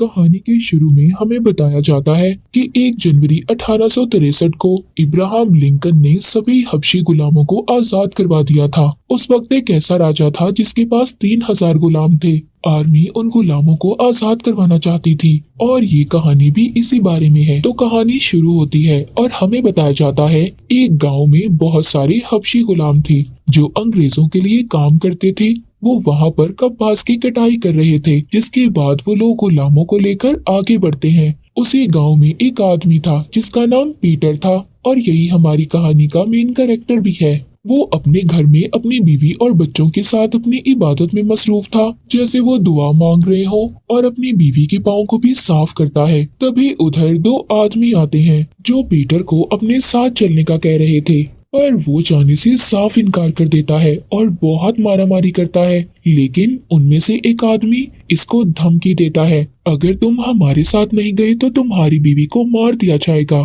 कहानी के शुरू में हमें बताया जाता है कि 1 जनवरी 1863 को इब्राहम लिंकन ने सभी हबशी गुलामों को आजाद करवा दिया था। उस वक्त एक ऐसा राजा था जिसके पास 3000 गुलाम थे। आर्मी उन गुलामों को आजाद करवाना चाहती थी और ये कहानी भी इसी बारे में है। तो कहानी शुरू होती है और हमें बताया जाता है एक गांव में बहुत सारे हबशी गुलाम थे जो अंग्रेजों के लिए काम करते थे। वो वहाँ पर कपास की कटाई कर रहे थे, जिसके बाद वो लोग गुलामों को लेकर आगे बढ़ते हैं। उसी गांव में एक आदमी था जिसका नाम पीटर था और यही हमारी कहानी का मेन कैरेक्टर भी है। वो अपने घर में अपनी बीवी और बच्चों के साथ अपनी इबादत में मसरूफ था, जैसे वो दुआ मांग रहे हो और अपनी बीवी के पाँव को भी साफ करता है। तभी उधर 2 आदमी आते हैं जो पीटर को अपने साथ चलने का कह रहे थे, पर वो जाने से साफ इनकार कर देता है और बहुत मारामारी करता है। लेकिन उनमें से एक आदमी इसको धमकी देता है, अगर तुम हमारे साथ नहीं गए तो तुम्हारी बीवी को मार दिया जाएगा।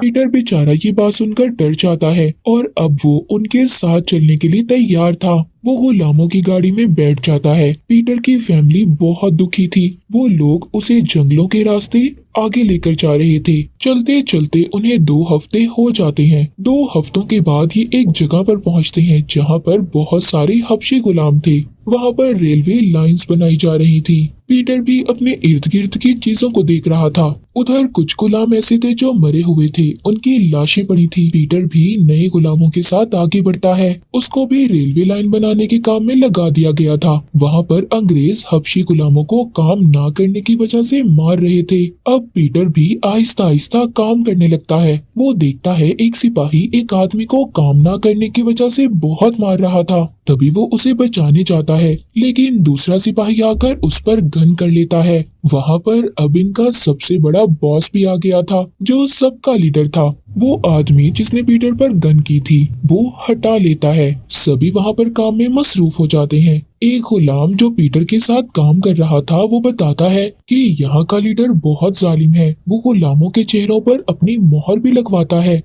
पीटर बेचारा ये बात सुनकर डर जाता है और अब वो उनके साथ चलने के लिए तैयार था। वो गुलामों की गाड़ी में बैठ जाता है। पीटर की फैमिली बहुत दुखी थी। वो लोग उसे जंगलों के रास्ते आगे लेकर जा रहे थे। चलते चलते उन्हें 2 हफ्ते हो जाते हैं। 2 हफ्तों के बाद ये एक जगह पर पहुंचते हैं जहां पर बहुत सारे हबशी गुलाम थे। वहां पर रेलवे लाइंस बनाई जा रही थी। पीटर भी अपने इर्द गिर्द की चीजों को देख रहा था। उधर कुछ गुलाम ऐसे थे जो मरे हुए थे, उनकी लाशें पड़ी थी। पीटर भी नए गुलामों के साथ आगे बढ़ता है। उसको भी रेलवे लाइन बनाने के काम में लगा दिया गया था। वहाँ पर अंग्रेज हबशी गुलामों को काम ना करने की वजह से मार रहे थे। अब पीटर भी आहिस्ता आहिस्ता काम करने लगता है। वो देखता है एक सिपाही एक आदमी को काम ना करने की वजह से बहुत मार रहा था। तभी वो उसे बचाने जाता है, लेकिन दूसरा सिपाही आकर उस पर गन कर लेता है। वहाँ पर अब इनका सबसे बड़ा बॉस भी आ गया था जो सबका लीडर था। वो आदमी जिसने पीटर पर गन की थी वो हटा लेता है। सभी वहाँ पर काम में मसरूफ हो जाते हैं। एक गुलाम जो पीटर के साथ काम कर रहा था वो बताता है कि यहाँ का लीडर बहुत जालिम है। वो गुलामों के चेहरों पर अपनी मोहर भी लगवाता है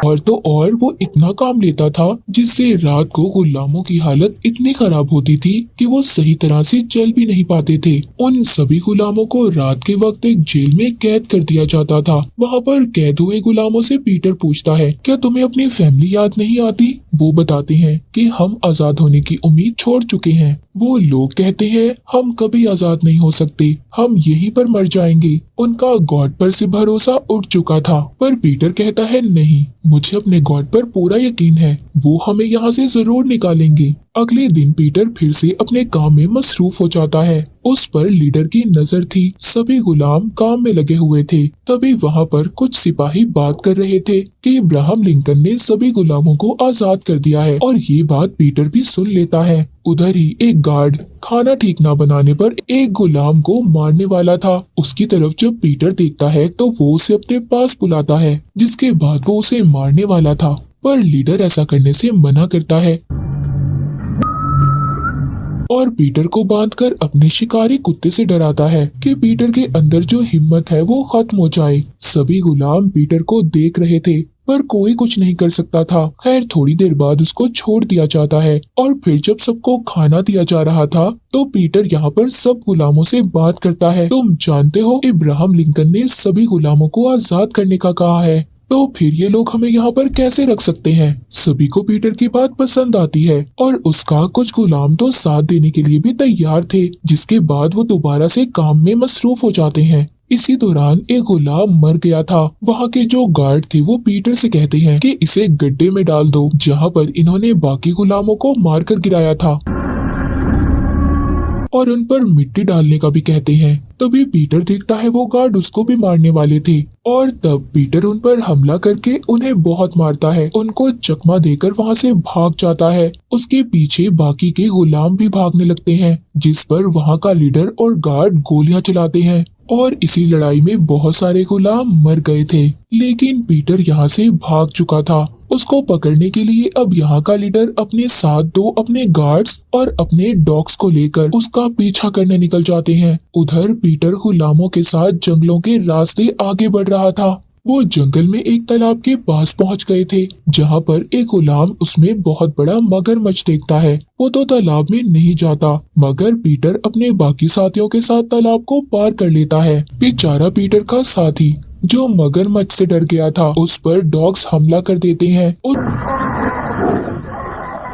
और तो और वो इतना काम लेता था जिससे रात को गुलामों की हालत इतनी खराब होती थी कि वो सही तरह से चल भी नहीं पाते थे। उन सभी गुलामों को रात के वक्त एक जेल में कैद कर दिया जाता था। वहाँ पर कैद हुए गुलामों से पीटर पूछता है, क्या तुम्हें अपनी फैमिली याद नहीं आती? वो बताते हैं कि हम आजाद होने की उम्मीद छोड़ चुके हैं। वो लोग कहते हैं हम कभी आजाद नहीं हो सकते, हम यहीं पर मर जाएंगे। उनका गॉड पर से भरोसा उठ चुका था, पर पीटर कहता है नहीं, मुझे अपने गॉड पर पूरा यकीन है, वो हमें यहाँ से जरूर निकालेंगे। अगले दिन पीटर फिर से अपने काम में मसरूफ हो जाता है। उस पर लीडर की नजर थी। सभी गुलाम काम में लगे हुए थे। तभी वहाँ पर कुछ सिपाही बात कर रहे थे कि इब्राहम लिंकन ने सभी गुलामों को आजाद कर दिया है और ये बात पीटर भी सुन लेता है। उधर ही एक गार्ड खाना ठीक ना बनाने पर एक गुलाम को मारने वाला था। उसकी तरफ जब पीटर देखता है तो वो उसे अपने पास बुलाता है, जिसके बाद वो उसे मारने वाला था, पर लीडर ऐसा करने से मना करता है और पीटर को बांधकर अपने शिकारी कुत्ते से डराता है कि पीटर के अंदर जो हिम्मत है वो खत्म हो जाए। सभी गुलाम पीटर को देख रहे थे पर कोई कुछ नहीं कर सकता था। खैर थोड़ी देर बाद उसको छोड़ दिया जाता है और फिर जब सबको खाना दिया जा रहा था तो पीटर यहाँ पर सब गुलामों से बात करता है। तुम जानते हो इब्राहम लिंकन ने सभी गुलामों को आजाद करने का कहा है, तो फिर ये लोग हमें यहाँ पर कैसे रख सकते हैं? सभी को पीटर की बात पसंद आती है और उसका कुछ गुलाम तो साथ देने के लिए भी तैयार थे, जिसके बाद वो दोबारा से काम में मसरूफ हो जाते हैं। इसी दौरान एक गुलाम मर गया था। वहाँ के जो गार्ड थे वो पीटर से कहते हैं कि इसे गड्ढे में डाल दो जहाँ पर इन्होंने बाकी गुलामों को मारकर गिराया था, और उन पर मिट्टी डालने का भी कहते हैं। तभी पीटर देखता है वो गार्ड उसको भी मारने वाले थे और तब पीटर उन पर हमला करके उन्हें बहुत मारता है। उनको चकमा देकर वहाँ से भाग जाता है। उसके पीछे बाकी के गुलाम भी भागने लगते हैं, जिस पर वहाँ का लीडर और गार्ड गोलियां चलाते हैं और इसी लड़ाई में बहुत सारे गुलाम मर गए थे। लेकिन पीटर यहाँ से भाग चुका था। उसको पकड़ने के लिए अब यहाँ का लीडर अपने साथ 2 अपने गार्ड्स और अपने डॉग्स को लेकर उसका पीछा करने निकल जाते हैं। उधर पीटर गुलामों के साथ जंगलों के रास्ते आगे बढ़ रहा था। वो जंगल में एक तालाब के पास पहुंच गए थे, जहां पर एक गुलाम उसमें बहुत बड़ा मगरमच्छ देखता है। वो तो तालाब में नहीं जाता, मगर पीटर अपने बाकी साथियों के साथ तालाब को पार कर लेता है। बेचारा पीटर का साथी जो मगरमच्छ से डर गया था, उस पर डॉग्स हमला कर देते हैं और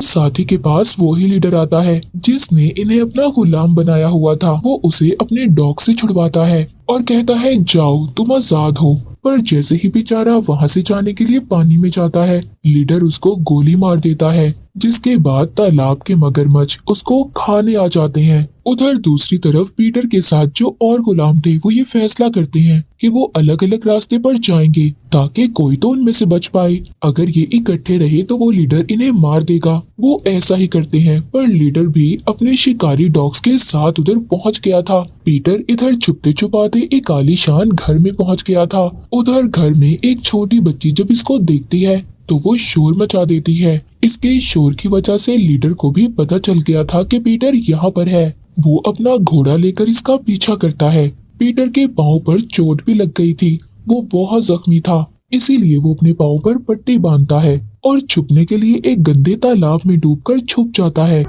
साथी के पास वो ही लीडर आता है जिसने इन्हें अपना गुलाम बनाया हुआ था। वो उसे अपने डॉग से छुड़वाता है और कहता है जाओ तुम आजाद हो। पर जैसे ही बेचारा वहां से जाने के लिए पानी में जाता है, लीडर उसको गोली मार देता है, जिसके बाद तालाब के मगरमच्छ उसको खाने आ जाते हैं। उधर दूसरी तरफ पीटर के साथ जो और गुलाम थे वो ये फैसला करते हैं कि वो अलग अलग रास्ते पर जाएंगे ताकि कोई तो उनमें से बच पाए। अगर ये इकट्ठे रहे तो वो लीडर इन्हें मार देगा। वो ऐसा ही करते हैं, पर लीडर भी अपने शिकारी डॉग्स के साथ उधर पहुंच गया था। पीटर इधर छुपते छुपाते एक आलीशान घर में पहुंच गया था। उधर घर में एक छोटी बच्ची जब इसको देखती है तो वो शोर मचा देती है। इसके शोर की वजह से लीडर को भी पता चल गया था कि पीटर यहाँ पर है। वो अपना घोड़ा लेकर इसका पीछा करता है। पीटर के पाँव पर चोट भी लग गई थी, वो बहुत जख्मी था, इसीलिए वो अपने पाँव पर पट्टी बांधता है और छुपने के लिए एक गंदे तालाब में डूबकर छुप जाता है।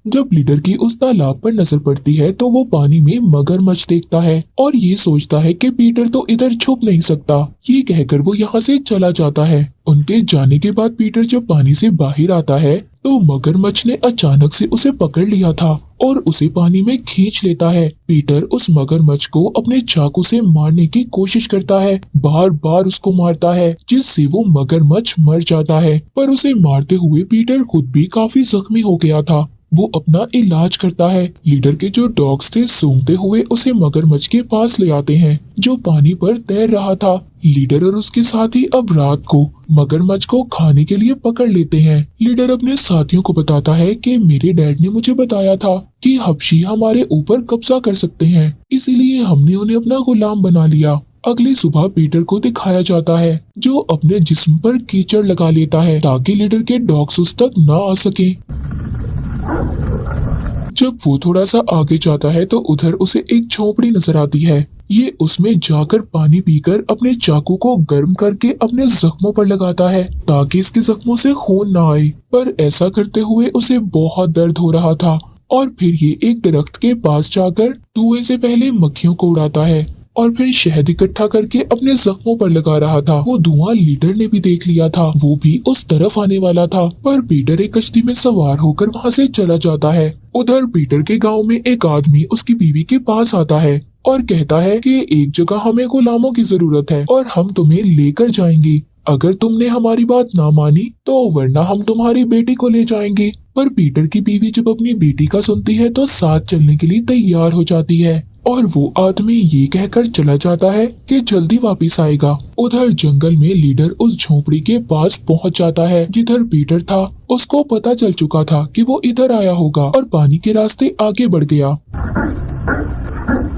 जब लीडर की उस तालाब पर नजर पड़ती है तो वो पानी में मगरमच्छ देखता है और ये सोचता है कि पीटर तो इधर छुप नहीं सकता। ये कहकर वो यहाँ से चला जाता है। उनके जाने के बाद पीटर जब पानी से बाहर आता है तो मगरमच्छ ने अचानक से उसे पकड़ लिया था और उसे पानी में खींच लेता है। पीटर उस मगरमच्छ को अपने चाकू से मारने की कोशिश करता है, बार बार उसको मारता है, जिससे वो मगरमच्छ मर जाता है। पर उसे मारते हुए पीटर खुद भी काफी जख्मी हो गया था। वो अपना इलाज करता है। लीडर के जो डॉग्स थे सूंघते हुए उसे मगरमच्छ के पास ले आते हैं जो पानी पर तैर रहा था। लीडर और उसके साथी अब रात को मगरमच्छ को खाने के लिए पकड़ लेते हैं। लीडर अपने साथियों को बताता है कि मेरे डैड ने मुझे बताया था कि हबशी हमारे ऊपर कब्जा कर सकते हैं, इसीलिए हमने उन्हें अपना गुलाम बना लिया। अगली सुबह पीटर को दिखाया जाता है जो अपने जिस्म पर कीचड़ लगा लेता है ताकि लीडर के डॉग्स उस तक न आ सके। जब वो थोड़ा सा आगे जाता है तो उधर उसे एक झोपड़ी नजर आती है। ये उसमें जाकर पानी पीकर अपने चाकू को गर्म करके अपने जख्मों पर लगाता है ताकि इसके जख्मों से खून ना आए। पर ऐसा करते हुए उसे बहुत दर्द हो रहा था और फिर ये एक दरख्त के पास जाकर धुएं से पहले मक्खियों को उड़ाता है और फिर शहद इकट्ठा करके अपने जख्मों पर लगा रहा था। वो धुआं लीडर ने भी देख लिया था, वो भी उस तरफ आने वाला था, पर पीटर एक कश्ती में सवार होकर वहाँ से चला जाता है। उधर पीटर के गांव में एक आदमी उसकी बीवी के पास आता है और कहता है कि एक जगह हमें गुलामों की जरूरत है और हम तुम्हें लेकर जाएंगे। अगर तुमने हमारी बात ना मानी तो वरना हम तुम्हारी बेटी को ले जाएंगे। पर पीटर की बीवी जब अपनी बेटी का सुनती है तो साथ चलने के लिए तैयार हो जाती है और वो आदमी ये कहकर चला जाता है कि जल्दी वापस आएगा। उधर जंगल में लीडर उस झोपड़ी के पास पहुंच जाता है जिधर पीटर था। उसको पता चल चुका था कि वो इधर आया होगा और पानी के रास्ते आगे बढ़ गया।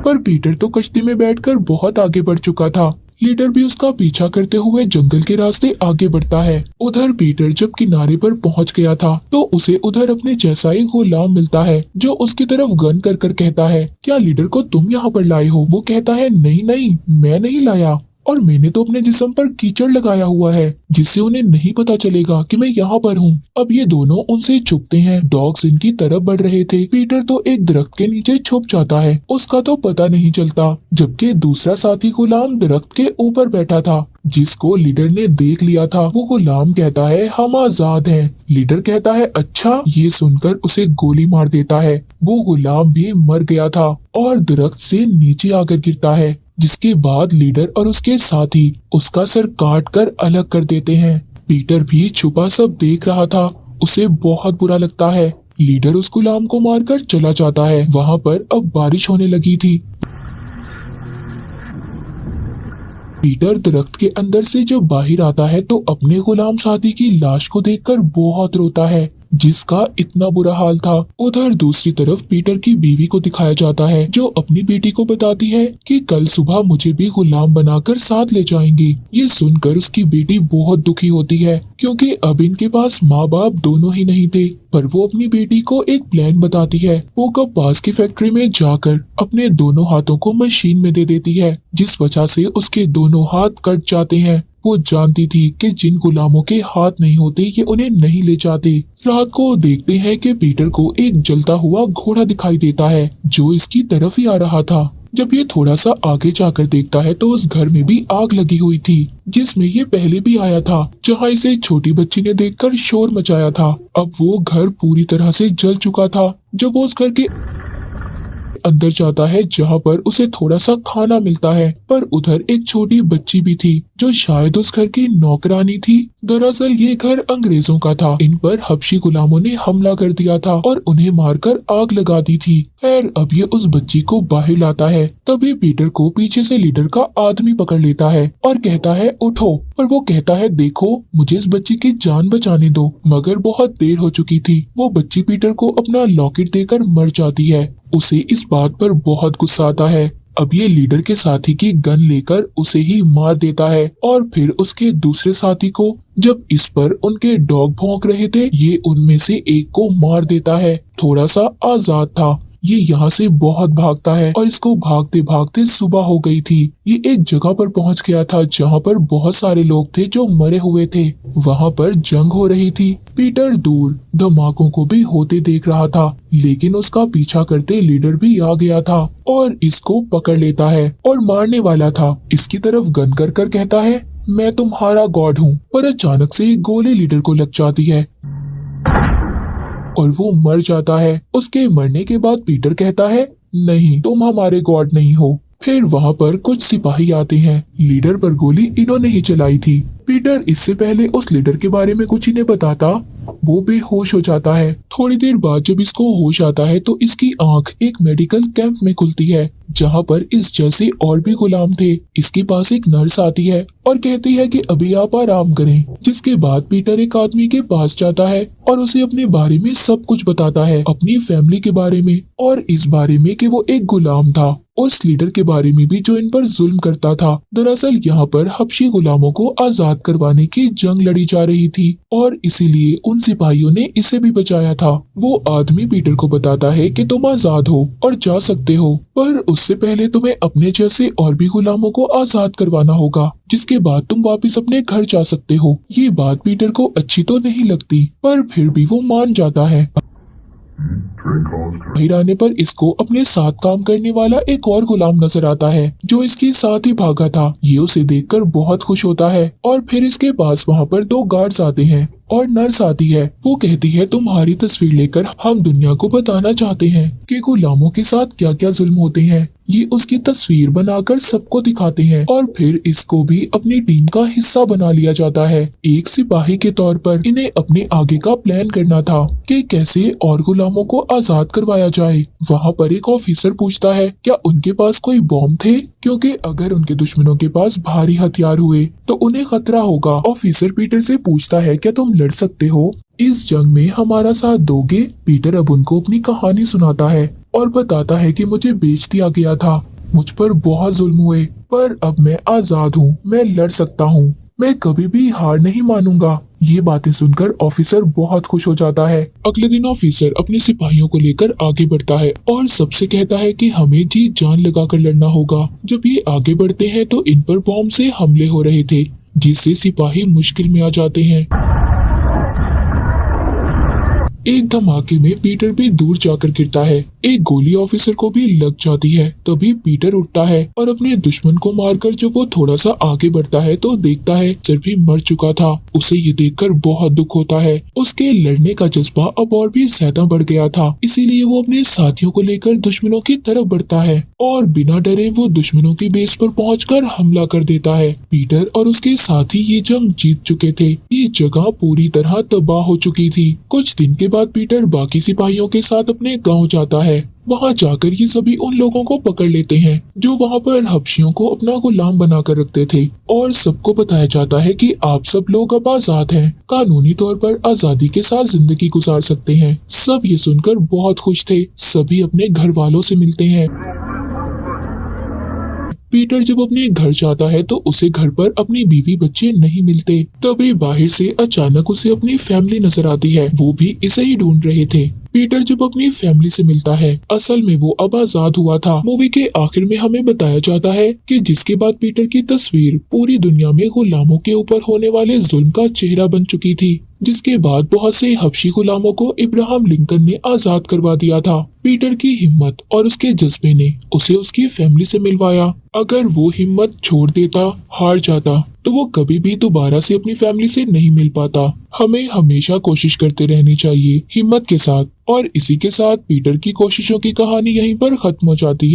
पर पीटर तो कश्ती में बैठकर बहुत आगे बढ़ चुका था। लीडर भी उसका पीछा करते हुए जंगल के रास्ते आगे बढ़ता है। उधर पीटर जब किनारे पर पहुंच गया था तो उसे उधर अपने जैसा ही गुलाम मिलता है जो उसकी तरफ गन कर कर कहता है, क्या लीडर को तुम यहाँ पर लाए हो? वो कहता है, नहीं नहीं, मैं नहीं लाया और मैंने तो अपने जिस्म पर कीचड़ लगाया हुआ है जिससे उन्हें नहीं पता चलेगा कि मैं यहाँ पर हूँ। अब ये दोनों उनसे छुपते हैं। डॉग्स इनकी तरफ बढ़ रहे थे। पीटर तो एक दरख्त के नीचे छुप जाता है, उसका तो पता नहीं चलता, जबकि दूसरा साथी गुलाम दरख्त के ऊपर बैठा था जिसको लीडर ने देख लिया था। वो गुलाम कहता है, हम आजाद हैं। लीडर कहता है, अच्छा। ये सुनकर उसे गोली मार देता है। वो गुलाम भी मर गया था और दरख्त से नीचे आकर गिरता है, जिसके बाद लीडर और उसके साथी उसका सर काट कर अलग कर देते हैं। पीटर भी छुपा सब देख रहा था, उसे बहुत बुरा लगता है। लीडर उस गुलाम को मारकर चला जाता है। वहाँ पर अब बारिश होने लगी थी। पीटर दरख्त के अंदर से जब बाहर आता है तो अपने गुलाम साथी की लाश को देखकर बहुत रोता है, जिसका इतना बुरा हाल था। उधर दूसरी तरफ पीटर की बीवी को दिखाया जाता है, जो अपनी बेटी को बताती है कि कल सुबह मुझे भी गुलाम बनाकर साथ ले जाएंगी। ये सुनकर उसकी बेटी बहुत दुखी होती है, क्योंकि अब इनके पास माँ बाप दोनों ही नहीं थे। पर वो अपनी बेटी को एक प्लान बताती है। वो कब पास की फैक्ट्री में जाकर अपने दोनों हाथों को मशीन में दे देती है, जिस वजह से उसके दोनों हाथ कट जाते हैं। वो जानती थी कि जिन गुलामों के हाथ नहीं होते ये उन्हें नहीं ले जाते। रात को देखते हैं कि पीटर को एक जलता हुआ घोड़ा दिखाई देता है, जो इसकी तरफ ही आ रहा था। जब ये थोड़ा सा आगे जाकर देखता है तो उस घर में भी आग लगी हुई थी, जिसमें ये पहले भी आया था, जहाँ इसे छोटी बच्ची ने देखकर शोर मचाया था। अब वो घर पूरी तरह से जल चुका था। जब वो उस घर के अंदर जाता है जहाँ पर उसे थोड़ा सा खाना मिलता है, पर उधर एक छोटी बच्ची भी थी, जो शायद उस घर की नौकरानी थी। दरअसल ये घर अंग्रेजों का था। इन पर हबशी गुलामों ने हमला कर दिया था और उन्हें मारकर आग लगा दी थी। खैर अब ये उस बच्ची को बाहर लाता है। तभी पीटर को पीछे से लीडर का आदमी पकड़ लेता है और कहता है उठो। पर वो कहता है देखो, मुझे इस बच्ची की जान बचाने दो। मगर बहुत देर हो चुकी थी। वो बच्ची पीटर को अपना लॉकेट देकर मर जाती है। उसे इस बात पर बहुत गुस्सा आता है। अब ये लीडर के साथी की गन लेकर उसे ही मार देता है और फिर उसके दूसरे साथी को। जब इस पर उनके डॉग भौंक रहे थे, ये उनमें से एक को मार देता है। थोड़ा सा आजाद था। ये यहाँ से बहुत भागता है और इसको भागते भागते सुबह हो गई थी। ये एक जगह पर पहुँच गया था जहाँ पर बहुत सारे लोग थे जो मरे हुए थे। वहाँ पर जंग हो रही थी। पीटर दूर धमाकों को भी होते देख रहा था, लेकिन उसका पीछा करते लीडर भी आ गया था और इसको पकड़ लेता है और मारने वाला था। इसकी तरफ गन कर कर कहता है मैं तुम्हारा गॉड हूँ। पर अचानक से एक गोली लीडर को लग जाती है और वो मर जाता है। उसके मरने के बाद पीटर कहता है नहीं, तुम हमारे गॉड नहीं हो। फिर वहाँ पर कुछ सिपाही आते हैं। लीडर पर गोली इन्होंने ही चलाई थी। पीटर इससे पहले उस लीडर के बारे में कुछ ही नहीं बताता। वो बेहोश हो जाता है। थोड़ी देर बाद जब इसको होश आता है तो इसकी आंख एक मेडिकल कैंप में खुलती है, जहाँ पर इस जैसे और भी गुलाम थे। इसके पास एक नर्स आती है और कहती है कि अभी आप आराम करें। जिसके बाद पीटर एक आदमी के पास जाता है और उसे अपने बारे में सब कुछ बताता है, अपनी फैमिली के बारे में और इस बारे में कि वो एक गुलाम था, उस लीडर के बारे में भी जो इन पर जुल्म करता था। दरअसल यहाँ पर हबशी गुलामों को आजाद करवाने की जंग लड़ी जा रही थी और इसीलिए उन सिपाहियों ने इसे भी बचाया था। वो आदमी पीटर को बताता है कि तुम आजाद हो और जा सकते हो, पर उससे पहले तुम्हें अपने जैसे और भी गुलामों को आजाद करवाना होगा, जिसके बाद तुम वापस अपने घर जा सकते हो। ये बात पीटर को अच्छी तो नहीं लगती, पर फिर भी वो मान जाता है। बाहर आने पर इसको अपने साथ काम करने वाला एक और गुलाम नजर आता है, जो इसके साथ ही भागा था। ये उसे देखकर बहुत खुश होता है और फिर इसके पास वहाँ पर दो गार्ड्स आते हैं और नर्स आती है। वो कहती है तुम्हारी तस्वीर लेकर हम दुनिया को बताना चाहते हैं कि गुलामों के साथ क्या क्या जुल्म होते हैं। ये उसकी तस्वीर बनाकर सबको दिखाते हैं और फिर इसको भी अपनी टीम का हिस्सा बना लिया जाता है। एक सिपाही के तौर पर इन्हें अपने आगे का प्लान करना था कि कैसे और गुलामों को आजाद करवाया जाए। वहाँ पर एक ऑफिसर पूछता है क्या उनके पास कोई बॉम्ब थे, क्योंकि अगर उनके दुश्मनों के पास भारी हथियार हुए तो उन्हें खतरा होगा। ऑफिसर पीटर से पूछता है क्या तुम लड़ सकते हो, इस जंग में हमारा साथ दोगे। पीटर अब उनको अपनी कहानी सुनाता है और बताता है कि मुझे बेच दिया गया था, मुझ पर बहुत जुल्म हुए, पर अब मैं आजाद हूँ, मैं लड़ सकता हूँ, मैं कभी भी हार नहीं मानूंगा। ये बातें सुनकर ऑफिसर बहुत खुश हो जाता है। अगले दिन ऑफिसर अपने सिपाहियों को लेकर आगे बढ़ता है और सबसे कहता है कि हमें जी जान लगाकर लड़ना होगा। जब ये आगे बढ़ते हैं तो इन पर बॉम्ब से हमले हो रहे थे, जिससे सिपाही मुश्किल में आ जाते हैं। एक धमाके में पीटर भी दूर जाकर गिरता है। एक गोली ऑफिसर को भी लग जाती है। तभी पीटर उठता है और अपने दुश्मन को मारकर जब वो थोड़ा सा आगे बढ़ता है तो देखता है सर भी मर चुका था। उसे ये देखकर बहुत दुख होता है। उसके लड़ने का जज्बा अब और भी ज्यादा बढ़ गया था, इसीलिए वो अपने साथियों को लेकर दुश्मनों की तरफ बढ़ता है और बिना डरे वो दुश्मनों की बेस पर पहुंचकर हमला कर देता है। पीटर और उसके साथी ये जंग जीत चुके थे। ये जगह पूरी तरह तबाह हो चुकी थी। कुछ दिन के बाद पीटर बाकी सिपाहियों के साथ अपने गांव जाता है। वहां जाकर ये सभी उन लोगों को पकड़ लेते हैं जो वहां पर हबशियों को अपना गुलाम बनाकर रखते थे, और सबको बताया जाता है कि आप सब लोग अब आजाद हैं, कानूनी तौर पर आजादी के साथ जिंदगी गुजार सकते हैं। सब ये सुनकर बहुत खुश थे। सभी अपने घर वालों से मिलते हैं। पीटर जब अपने घर जाता है तो उसे घर पर अपनी बीवी बच्चे नहीं मिलते। तभी बाहर से अचानक उसे अपनी फैमिली नजर आती है। वो भी इसे ही ढूंढ रहे थे। पीटर जब अपनी फैमिली से मिलता है, असल में वो अब आजाद हुआ था। मूवी के आखिर में हमें बताया जाता है कि जिसके बाद पीटर की तस्वीर पूरी दुनिया में गुलामों के ऊपर होने वाले जुल्म का चेहरा बन चुकी थी, जिसके बाद बहुत से हबशी गुलामों को इब्राहिम लिंकन ने आजाद करवा दिया था। पीटर की हिम्मत और उसके जज्बे ने उसे उसकी फैमिली से मिलवाया। अगर वो हिम्मत छोड़ देता, हार जाता, तो वो कभी भी दोबारा से अपनी फैमिली से नहीं मिल पाता। हमें हमेशा कोशिश करते रहनी चाहिए हिम्मत के साथ। और इसी के साथ पीटर की कोशिशों की कहानी यहीं पर खत्म हो जाती है।